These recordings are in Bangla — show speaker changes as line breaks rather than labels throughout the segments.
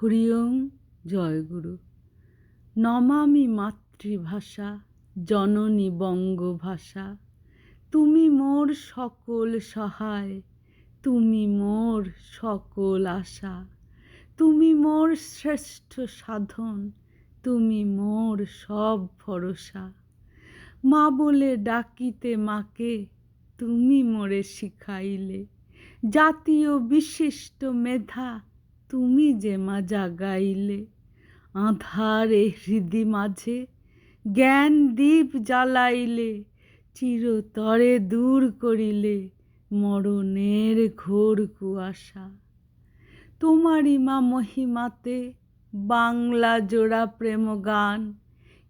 হরি ওম জয়গুরু। নমামি মাতৃভাষা জননী বঙ্গভাষা। তুমি মোর সকল সহায়, তুমি মোর সকল আশা। তুমি মোর শ্রেষ্ঠ সাধন, তুমি মোর সব ভরসা। মা বলে ডাকিতে মাকে তুমি মোরে শিখাইলে। জাতীয় বিশিষ্ট মেধা তুমি যে মা জাগাইলে। আঁধারে হৃদি মাঝে জ্ঞান দীপ জ্বালাইলে। চিরতরে দূর করিলে মরণের ঘোর কুয়াশা। তোমারই মা মহিমাতে বাংলা জোড়া প্রেম গান।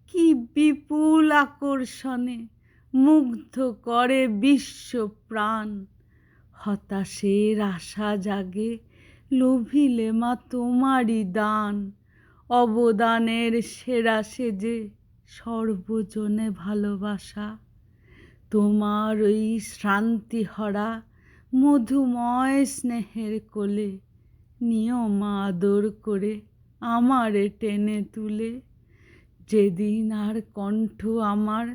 কি বিপুল আকর্ষণে মুগ্ধ করে বিশ্ব প্রাণ। হতাশের আশা জাগে লোভিলে মা তোমারই দান। অবদানের সেরা সেজে সর্বজনে ভালোবাসা। তোমার ওই শ্রান্তিহরা মধুময় স্নেহের কোলে নিও মা আদর করে আমারে টেনে তুলে। যেদিন আর কণ্ঠ আমার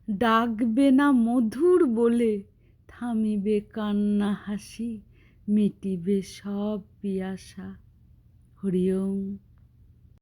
ডাকবে না মধুর বলে, থামিবে কান্না হাসি, মিটিবে সব পিয়াসা। হরি ওম।